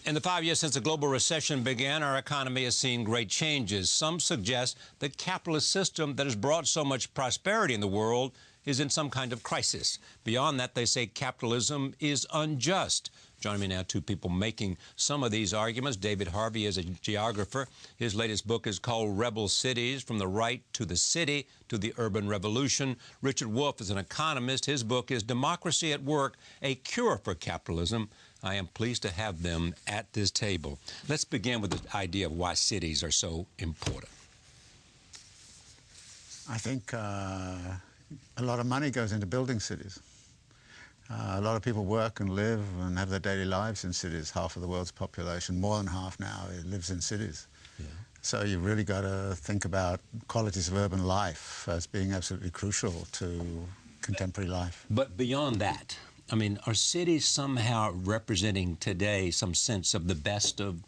In the 5 years since the global recession began, our economy has seen great changes. Some suggest the capitalist system that has brought so much prosperity in the world is in some kind of crisis. Beyond that, they say capitalism is unjust. Joining me now, two people making some of these arguments. David Harvey is a geographer. His latest book is called Rebel Cities, From the Right to the City to the Urban Revolution. Richard Wolff is an economist. His book is Democracy at Work, A Cure for Capitalism. I am pleased to have them at this table. Let's begin with the idea of why cities are so important. I think a lot of money goes into building cities. A lot of people work and live and have their daily lives in cities. Half of the world's population, more than half now, lives in cities. Yeah. So you've really got to think about qualities of urban life as being absolutely crucial to contemporary life. But beyond that, I mean, are cities somehow representing today some sense of the best of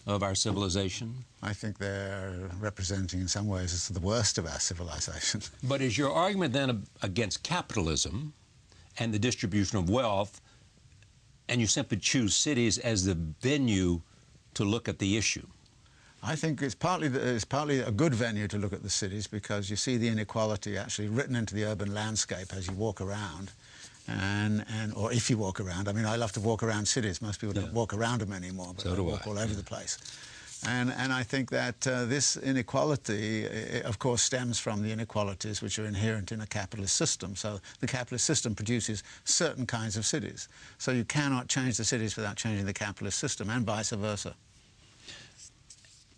our civilization? I think they're representing, in some ways, the worst of our civilization. But is your argument then against capitalism and the distribution of wealth, and you simply choose cities as the venue to look at the issue? I think it's partly a good venue to look at the cities because you see the inequality actually written into the urban landscape as you walk around. Or if you walk around. I mean, I love to walk around cities. Most people don't walk around them anymore, but they walk all over the place. And I think that this inequality, of course, stems from the inequalities which are inherent in a capitalist system. So the capitalist system produces certain kinds of cities. So you cannot change the cities without changing the capitalist system, and vice versa.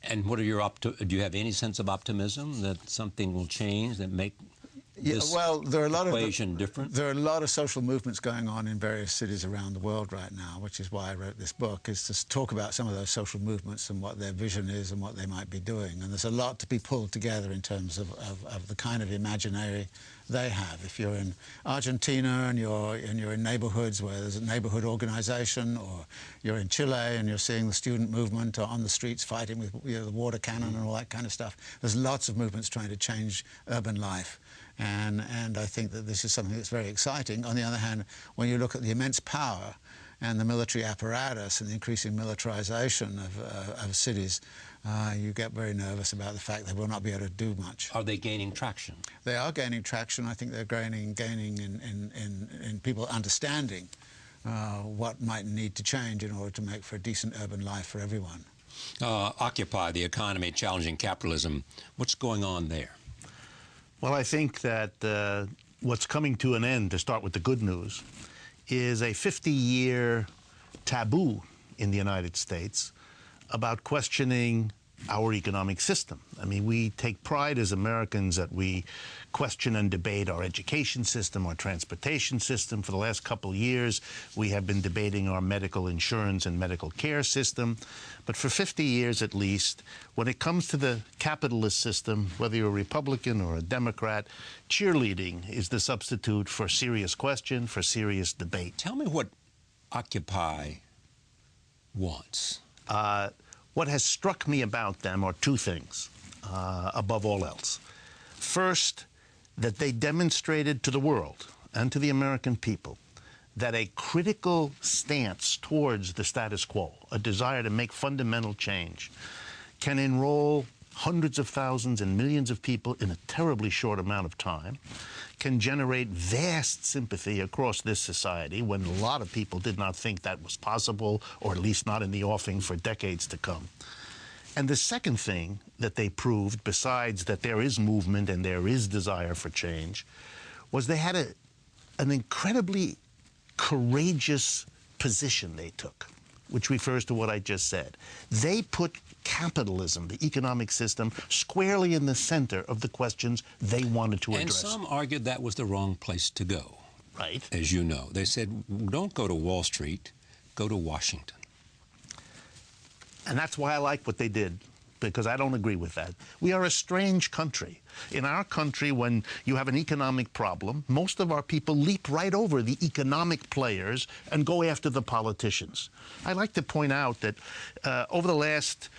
And what are your do you have any sense of optimism that something will change that make this equation different? There are a lot of social movements going on in various cities around the world right now, which is why I wrote this book, is to talk about some of those social movements and what their vision is and what they might be doing. And there's a lot to be pulled together in terms of the kind of imaginary they have. If you're in Argentina and you're in neighborhoods where there's a neighborhood organization, or you're in Chile and you're seeing the student movement on the streets fighting with the water cannon and all that kind of stuff, there's lots of movements trying to change urban life. And I think that this is something that's very exciting. On the other hand, when you look at the immense power and the military apparatus and the increasing militarization of cities, you get very nervous about the fact they will not be able to do much. Are they gaining traction? They are gaining traction. I think they're gaining in people understanding what might need to change in order to make for a decent urban life for everyone. Occupy, the economy challenging capitalism. What's going on there? Well, I think that what's coming to an end, to start with the good news, is a 50-year taboo in the United States about questioning our economic system. I mean, we take pride as Americans that we question and debate our education system, our transportation system. For the last couple of years, we have been debating our medical insurance and medical care system. But for 50 years at least, when it comes to the capitalist system, whether you're a Republican or a Democrat, cheerleading is the substitute for serious question, for serious debate. Tell me what Occupy wants. What has struck me about them are two things, above all else. First, that they demonstrated to the world and to the American people that a critical stance towards the status quo, a desire to make fundamental change, can enroll hundreds of thousands and millions of people in a terribly short amount of time, can generate vast sympathy across this society when a lot of people did not think that was possible, or at least not in the offing for decades to come. And the second thing that they proved, besides that there is movement and there is desire for change, was they had an incredibly courageous position they took, which refers to what I just said. They put capitalism, the economic system, squarely in the center of the questions they wanted to address. And some argued that was the wrong place to go. Right. As you know. They said, don't go to Wall Street, go to Washington. And that's why I like what they did, because I don't agree with that. We are a strange country. In our country, when you have an economic problem, most of our people leap right over the economic players and go after the politicians. I like to point out that over the last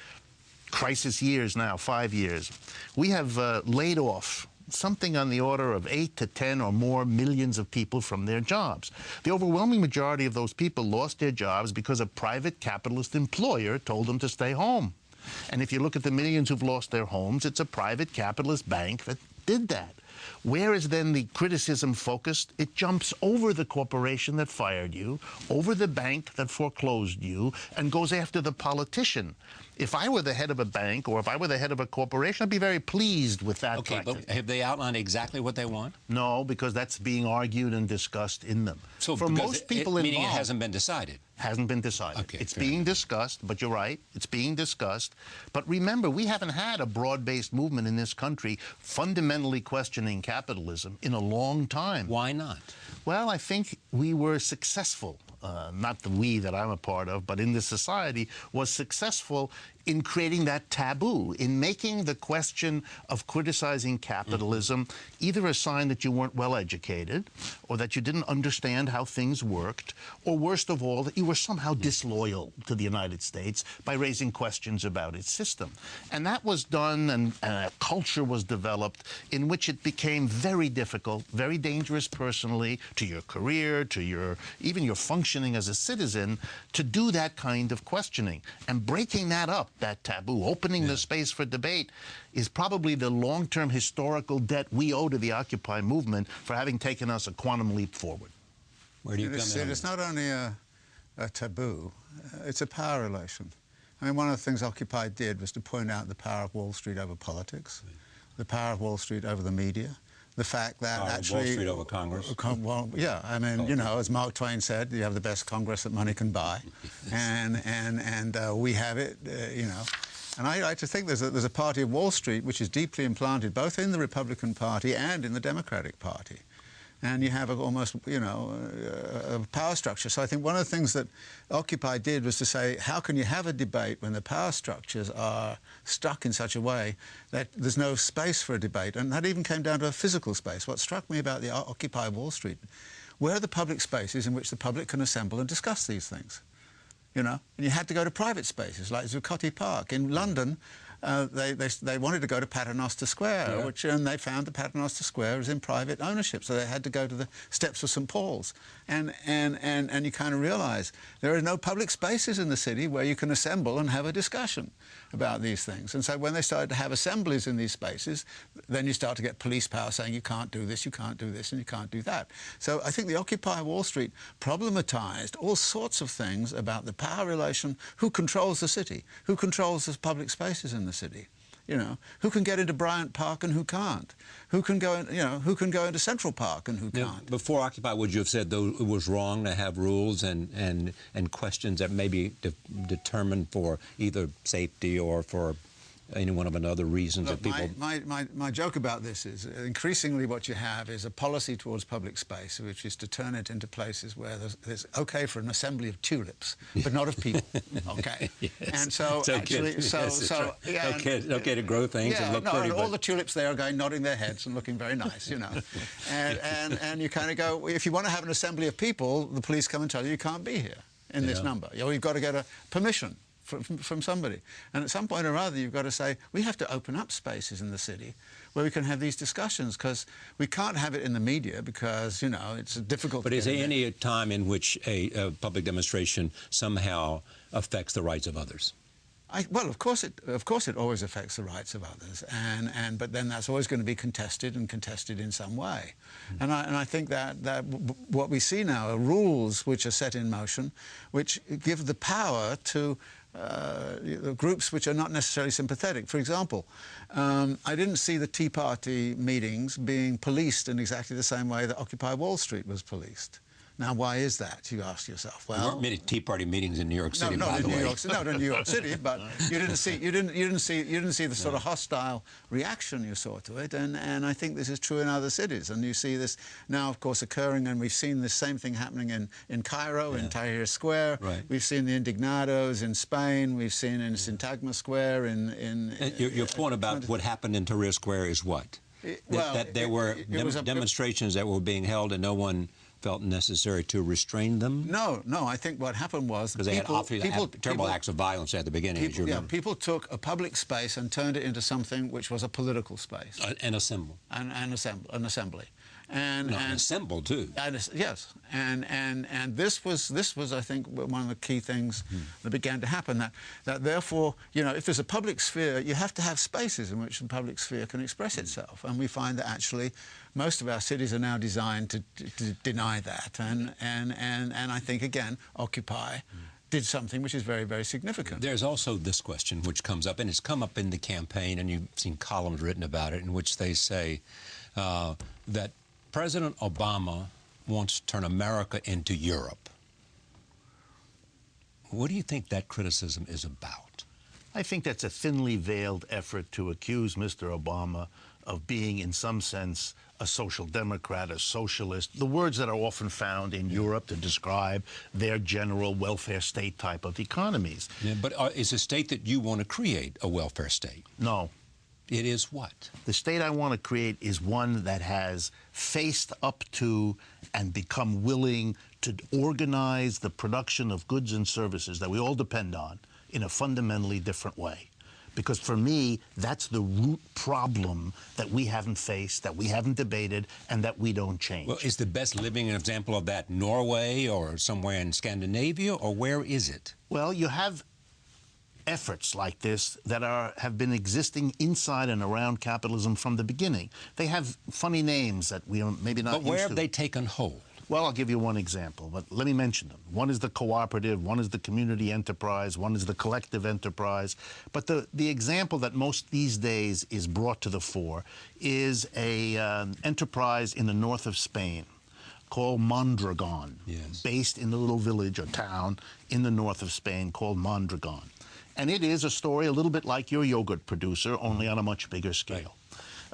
crisis years now, 5 years, we have laid off something on the order of 8 to 10 or more millions of people from their jobs. The overwhelming majority of those people lost their jobs because a private capitalist employer told them to stay home. And if you look at the millions who've lost their homes, it's a private capitalist bank that did that. Where is then the criticism focused? It jumps over the corporation that fired you, over the bank that foreclosed you, and goes after the politician. If I were the head of a bank or if I were the head of a corporation, I'd be very pleased with that. Okay, practice. but have they outlined exactly what they want? No, because that's being argued and discussed in them. So for most people involved, meaning it hasn't been decided. Hasn't been decided. Okay, it's being discussed, but you're right, it's being discussed. But remember, we haven't had a broad-based movement in this country fundamentally questioning capitalism in a long time. Why not? Well, I think we were successful, not the we that I'm a part of, but in the society was successful in creating that taboo, in making the question of criticizing capitalism either a sign that you weren't well educated, or that you didn't understand how things worked, or worst of all, that you were somehow disloyal to the United States by raising questions about its system. And that was done, and a culture was developed in which it became very difficult, very dangerous personally, to your career, to your even your functioning as a citizen, to do that kind of questioning. And breaking that up, that taboo, opening the space for debate, is probably the long-term historical debt we owe to the Occupy movement for having taken us a quantum leap forward. Where do you come in? It's not only a taboo, it's a power relation. I mean, one of the things Occupy did was to point out the power of Wall Street over politics, the power of Wall Street over the media, the fact that actually... Wall Street over Congress. Well, yeah, I mean, you know, as Mark Twain said, you have the best Congress that money can buy, and we have it, you know. And I like to think there's a party of Wall Street which is deeply implanted both in the Republican Party and in the Democratic Party. And you have almost, you know, a power structure. So I think one of the things that Occupy did was to say, how can you have a debate when the power structures are stuck in such a way that there's no space for a debate? And that even came down to a physical space. What struck me about the Occupy Wall Street, where are the public spaces in which the public can assemble and discuss these things? You know, and you had to go to private spaces like Zuccotti Park. In London, they wanted to go to Paternoster Square, and they found that Paternoster Square was in private ownership, so they had to go to the steps of St. Paul's. And you kind of realise there are no public spaces in the city where you can assemble and have a discussion about these things. And so when they started to have assemblies in these spaces, then you start to get police power saying you can't do this, you can't do this, and you can't do that. So I think the Occupy Wall Street problematized all sorts of things about the power relation, who controls the city, who controls the public spaces in the city. You know, who can get into Bryant Park and who can't? Who can go, you know, who can go into Central Park and who can't? Before Occupy, would you have said though it was wrong to have rules and questions that may be determined for either safety or for any one of another reasons? Look, that people... my joke about this is increasingly what you have is a policy towards public space, which is to turn it into places where there's okay for an assembly of tulips, but not of people. Okay, yes. And so it's actually, okay, okay to grow things and look pretty. And all the tulips there are going nodding their heads and looking very nice, you know. and you kind of go, well, if you want to have an assembly of people, the police come and tell you can't be here in this number. You've got to get a permission from somebody. And at some point or other, you've got to say, we have to open up spaces in the city where we can have these discussions, because we can't have it in the media because, you know, it's difficult. But is there any time in which a public demonstration somehow affects the rights of others? Well, of course it always affects the rights of others, but then that's always going to be contested in some way. And I think that what we see now are rules which are set in motion, which give the power to groups which are not necessarily sympathetic. For example, I didn't see the Tea Party meetings being policed in exactly the same way that Occupy Wall Street was policed. Now, why is that? You ask yourself. Well, there weren't many Tea Party meetings in New York City. No, not in New York City, but you didn't see the sort of hostile reaction you saw to it, and I think this is true in other cities, and you see this now, of course, occurring, and we've seen the same thing happening in Cairo, in Tahrir Square. Right. We've seen the Indignados in Spain. We've seen in Syntagma Square your point about what happened in Tahrir Square is what? That there were demonstrations that were being held and no one felt necessary to restrain them? No, I think what happened was... Because they had terrible acts of violence at the beginning, as you remember. Yeah, people took a public space and turned it into something which was a political space. An assembly. An assembly. An assemble, too. Yes. And this was, I think, one of the key things that began to happen, that therefore, you know, if there's a public sphere, you have to have spaces in which the public sphere can express itself. And we find that actually most of our cities are now designed to deny that. And I think, again, Occupy did something which is very, very significant. There's also this question which comes up, and it's come up in the campaign, and you've seen columns written about it, in which they say that President Obama wants to turn America into Europe. What do you think that criticism is about? I think that's a thinly veiled effort to accuse Mr. Obama of being, in some sense, a social democrat, a socialist, the words that are often found in Europe to describe their general welfare state type of economies. Yeah, but is a state that you want to create a welfare state? No. It is what? The state I want to create is one that has faced up to and become willing to organize the production of goods and services that we all depend on in a fundamentally different way. Because for me, that's the root problem that we haven't faced, that we haven't debated, and that we don't change. Well, is the best living an example of that Norway or somewhere in Scandinavia, or where is it? Well, you have efforts like this that have been existing inside and around capitalism from the beginning. They have funny names that we are maybe not used to. But where have they taken hold? Well, I'll give you one example, but let me mention them. One is the cooperative, one is the community enterprise, one is the collective enterprise. But the example that most these days is brought to the fore is an enterprise in the north of Spain called Mondragon, based in a little village or town in the north of Spain called Mondragon. And it is a story a little bit like your yogurt producer, only on a much bigger scale.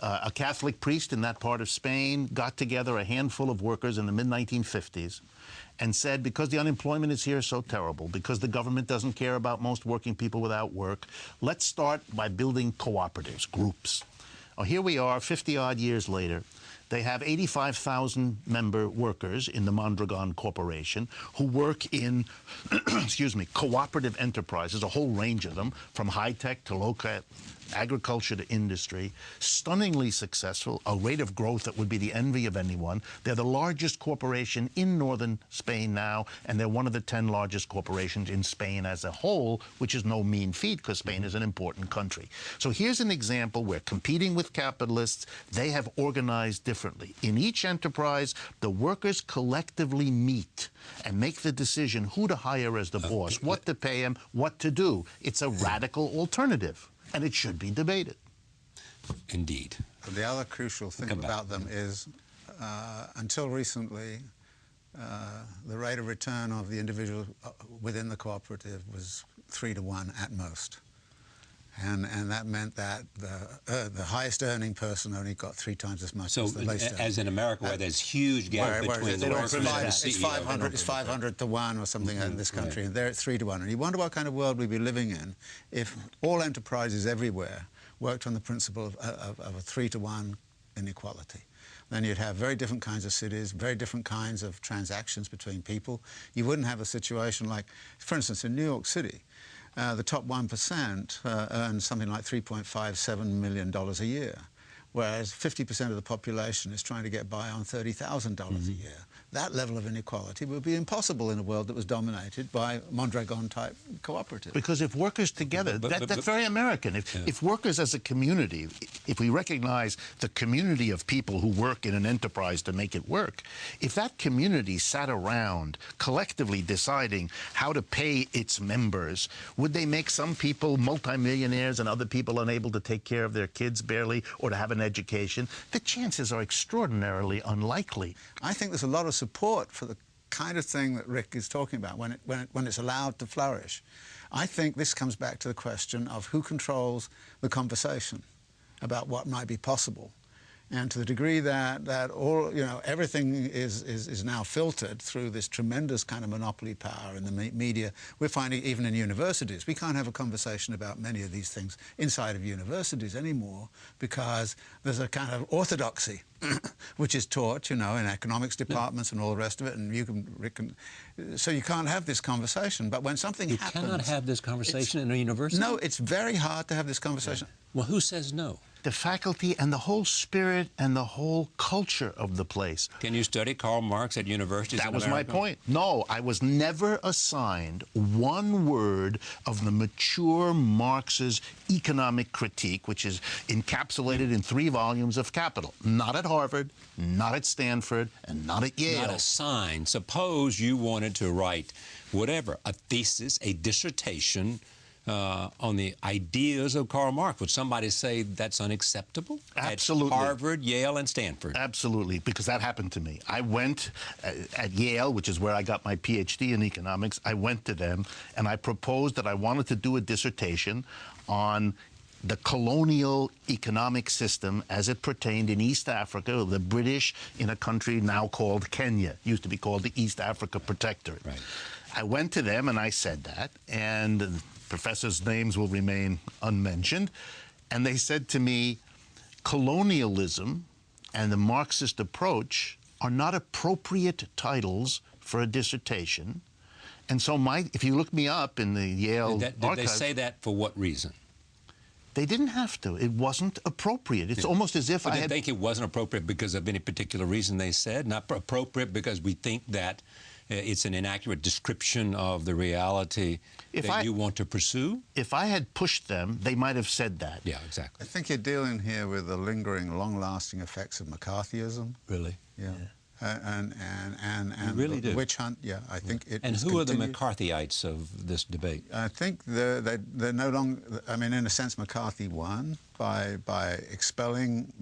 A Catholic priest in that part of Spain got together a handful of workers in the mid-1950s and said, because the unemployment is here so terrible, because the government doesn't care about most working people without work, let's start by building cooperatives, groups. Well, here we are, 50-odd years later. They have 85,000 member workers in the Mondragon Corporation who work in, excuse me, cooperative enterprises, a whole range of them, from high-tech to low-tech, agriculture to industry, stunningly successful, a rate of growth that would be the envy of anyone. They're the largest corporation in northern Spain now, and they're one of the 10 largest corporations in Spain as a whole, which is no mean feat because Spain is an important country. So here's an example where competing with capitalists, they have organized differently. In each enterprise, the workers collectively meet and make the decision who to hire as the boss, what to pay him, what to do. It's a radical alternative. And it should be debated. Indeed. But the other crucial thing about them is, until recently, the rate of return of the individual within the cooperative was 3 to 1 at most. And that meant that the highest earning person only got 3 times as much as the least earning. As in America, where there's huge gap between the workers and the CEO. It's 500 to 1 or something in this country, and there it's 3 to 1. And you wonder what kind of world we'd be living in if all enterprises everywhere worked on the principle of a 3 to 1 inequality. Then you'd have very different kinds of cities, very different kinds of transactions between people. You wouldn't have a situation like, for instance, in New York City, the top 1% earn something like $3.57 million a year, whereas 50% of the population is trying to get by on $30,000 a year. That level of inequality would be impossible in a world that was dominated by Mondragon-type cooperatives. Because if workers together, that's very American. If workers as a community, if we recognize the community of people who work in an enterprise to make it work, if that community sat around collectively deciding how to pay its members, would they make some people multimillionaires and other people unable to take care of their kids barely or to have an education? The chances are extraordinarily unlikely. I think there's a lot of support for the kind of thing that Rick is talking about when it's allowed to flourish. I think this comes back to the question of who controls the conversation about what might be possible And to the degree that all, you know, everything is now filtered through this tremendous kind of monopoly power in the media, we're finding even in universities, we can't have a conversation about many of these things inside of universities anymore because there's a kind of orthodoxy which is taught, you know, in economics departments and all the rest of it, and so you can't have this conversation. But when something happens... You cannot have this conversation in a university? No, it's very hard to have this conversation. Well, who says no? The faculty and the whole spirit and the whole culture of the place. Can you study Karl Marx at universities in America? That was my point. No, I was never assigned one word of the mature Marx's economic critique, which is encapsulated in 3 volumes of Capital. Not at Harvard, not at Stanford, and not at Yale. Not assigned. Suppose you wanted to write whatever, a thesis, a dissertation, on the ideas of Karl Marx. Would somebody say that's unacceptable? Absolutely. At Harvard, Yale, and Stanford. Absolutely, because that happened to me. I went at Yale, which is where I got my PhD in economics. I went to them and I proposed that I wanted to do a dissertation on the colonial economic system as it pertained in East Africa, the British in a country now called Kenya, used to be called the East Africa Protectorate. Right. I went to them and I said that, and professors' names will remain unmentioned, and they said to me, colonialism and the Marxist approach are not appropriate titles for a dissertation. And so if you look me up in the Yale Did archives, they say that for what reason? They didn't have to. It wasn't appropriate. It's almost as if But I they had... think it wasn't appropriate because of any particular reason they said? Not appropriate because we think that it's an inaccurate description of the reality that you want to pursue? If I had pushed them, they might have said that. Yeah, exactly. I think you're dealing here with the lingering, long-lasting effects of McCarthyism. Really? Yeah. And You really the do. witch hunt. Yeah, I think it. And is who are the continued. McCarthyites of this debate? I think they're no longer. I mean, in a sense, McCarthy won by expelling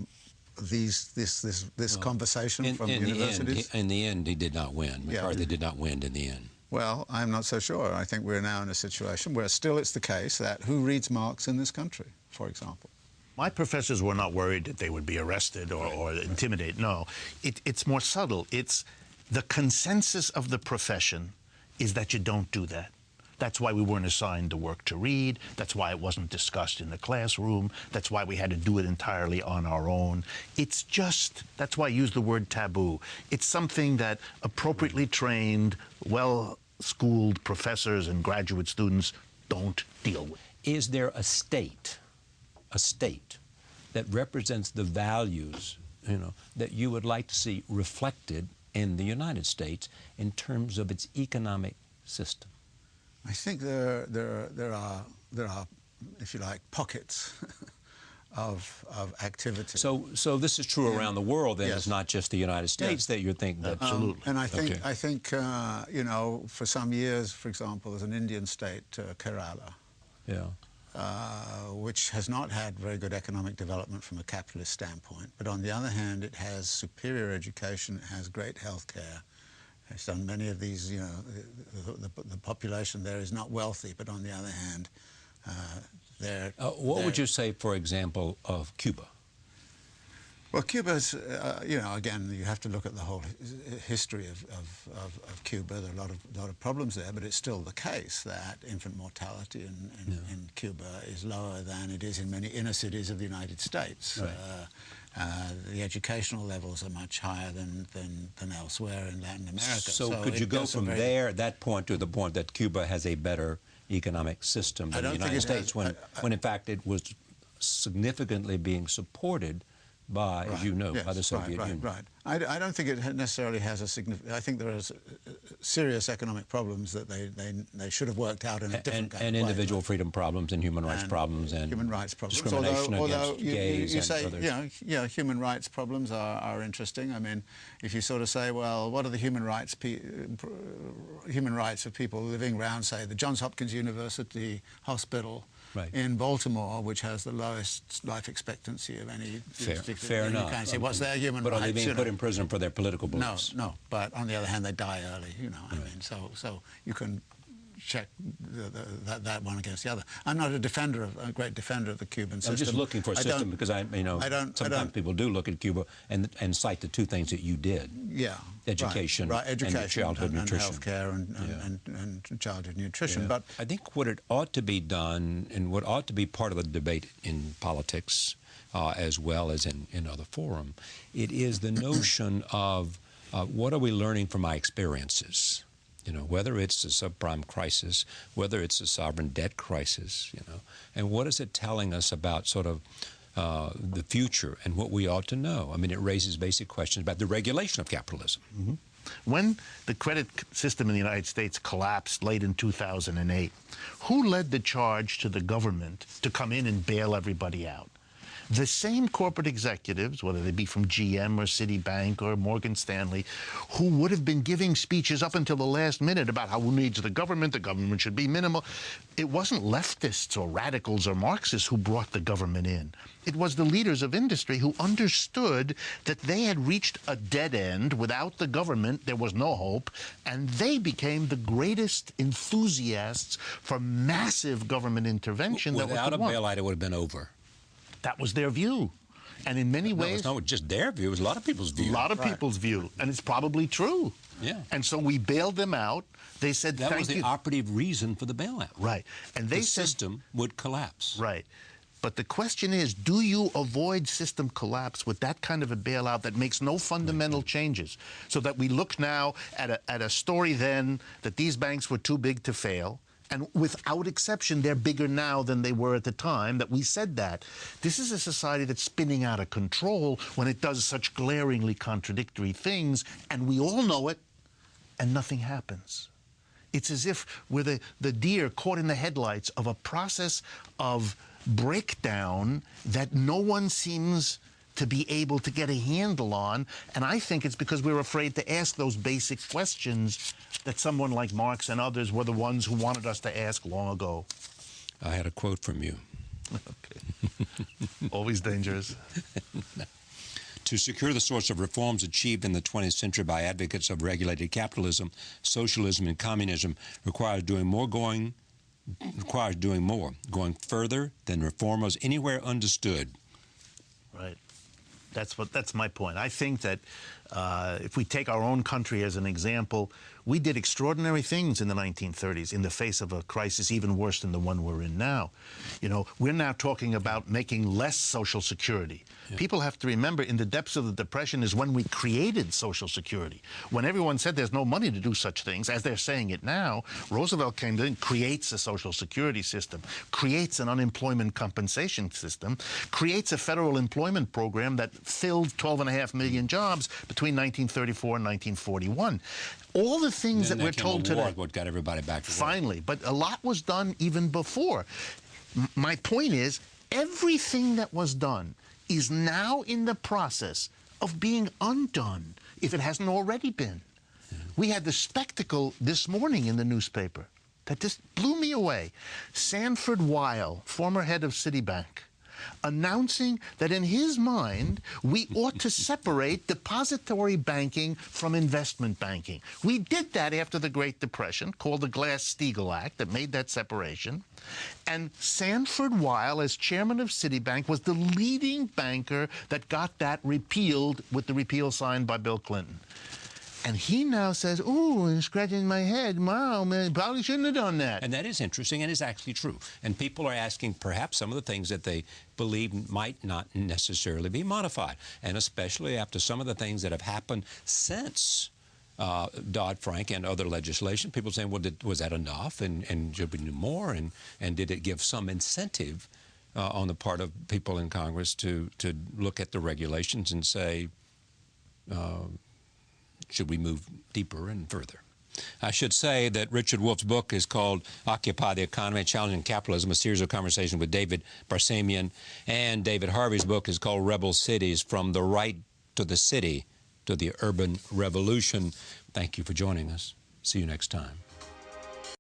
this conversation from universities. In the end, he did not win. McCarthy did not win in the end. Well, I'm not so sure. I think we're now in a situation where still it's the case that who reads Marx in this country, for example? My professors were not worried that they would be arrested or intimidated. No, it's more subtle. It's the consensus of the profession is that you don't do that. That's why we weren't assigned the work to read. That's why it wasn't discussed in the classroom. That's why we had to do it entirely on our own. It's just, that's why I use the word taboo. It's something that appropriately trained, well-schooled professors and graduate students don't deal with. Is there a state that represents the values, that you would like to see reflected in the United States in terms of its economic system? I think there are, if you like, pockets of activity. So this is true around the world. Then it's not just the United States that you think that. Absolutely. And I think for some years, for example, there's an Indian state, Kerala. Yeah. Which has not had very good economic development from a capitalist standpoint. But on the other hand, it has superior education, it has great health care. It's done many of these, the population there is not wealthy, but on the other hand, what would you say, for example, of Cuba? Well, Cuba's, again, you have to look at the whole history of Cuba. There are a lot of problems there, but it's still the case that infant mortality in Cuba is lower than it is in many inner cities of the United States. Right. The educational levels are much higher than elsewhere in Latin America. So could you go from that point to the point that Cuba has a better economic system than the United States, when in fact it was significantly being supported by, as you know, by the Soviet Union. Right. I don't think it necessarily has a significant... I think there are serious economic problems that they should have worked out in a different kind of way. And individual freedom problems and human rights problems and human rights problems. Discrimination Although against gays you say, others. Human rights problems are interesting. I mean, if you sort of say, well, what are the human rights of people living around, say, the Johns Hopkins University Hospital in Baltimore, which has the lowest life expectancy of any fair enough. Kind of say, what's their human rights? But are they being put in prison for their political beliefs? No. But on the other hand, they die early. I mean, so you can check that one against the other. I'm not a great defender of the Cuban system. I'm just looking for a system because sometimes people do look at Cuba and cite the two things that you did. Yeah. Education, right, education and childhood nutrition. Healthcare and childhood nutrition. Yeah. But I think what it ought to be done and what ought to be part of the debate in politics as well as in other forum, it is the notion of what are we learning from our experiences? Whether it's a subprime crisis, whether it's a sovereign debt crisis, and what is it telling us about sort of the future and what we ought to know? I mean, it raises basic questions about the regulation of capitalism. Mm-hmm. When the credit system in the United States collapsed late in 2008, who led the charge to the government to come in and bail everybody out? The same corporate executives, whether they be from GM or Citibank or Morgan Stanley, who would have been giving speeches up until the last minute about how who needs the government should be minimal. It wasn't leftists or radicals or Marxists who brought the government in. It was the leaders of industry who understood that they had reached a dead end. Without the government, there was no hope, and they became the greatest enthusiasts for massive government intervention. Without a bailout, it would have been over. That was their view. And in many ways... It's not just their view, it was a lot of people's view. A lot of people's view. And it's probably true. Yeah. And so we bailed them out. They said, that was the operative reason for the bailout. Right. And they said... the system would collapse. Right. But the question is, do you avoid system collapse with that kind of a bailout that makes no fundamental changes? So that we look now at a story then that these banks were too big to fail. And without exception, they're bigger now than they were at the time that we said that. This is a society that's spinning out of control when it does such glaringly contradictory things, and we all know it, and nothing happens. It's as if we're the deer caught in the headlights of a process of breakdown that no one seems to be able to get a handle on, and I think it's because we're afraid to ask those basic questions that someone like Marx and others were the ones who wanted us to ask long ago. I had a quote from you. Okay. Always dangerous. To secure the sorts of reforms achieved in the 20th century by advocates of regulated capitalism, socialism, and communism requires doing more, going further than reformers anywhere understood. Right. That's my point. I think that if we take our own country as an example, we did extraordinary things in the 1930s in the face of a crisis even worse than the one we're in now. We're now talking about making less Social Security. Yeah. People have to remember, in the depths of the Depression is when we created Social Security. When everyone said there's no money to do such things, as they're saying it now, Roosevelt came in, creates a Social Security system, creates an unemployment compensation system, creates a federal employment program that filled 12.5 million jobs between 1934 and 1941. All the things that we're told today. What got everybody back to work. Finally, but a lot was done even before. My point is, everything that was done is now in the process of being undone, if it hasn't already been. Yeah. We had the spectacle this morning in the newspaper that just blew me away. Sanford Weill, former head of Citibank, announcing that in his mind, we ought to separate depository banking from investment banking. We did that after the Great Depression, called the Glass-Steagall Act, that made that separation. And Sanford Weill, as chairman of Citibank, was the leading banker that got that repealed with the repeal signed by Bill Clinton. And he now says, ooh, and scratching my head, wow, man, probably shouldn't have done that. And that is interesting and is actually true. And people are asking perhaps some of the things that they believe might not necessarily be modified. And especially after some of the things that have happened since Dodd-Frank and other legislation, people saying, well, was that enough? And should we do more? And did it give some incentive on the part of people in Congress to look at the regulations and say, should we move deeper and further? I should say that Richard Wolff's book is called Occupy the Economy, Challenging Capitalism, a series of conversations with David Barsamian. And David Harvey's book is called Rebel Cities, From the Right to the City to the Urban Revolution. Thank you for joining us. See you next time.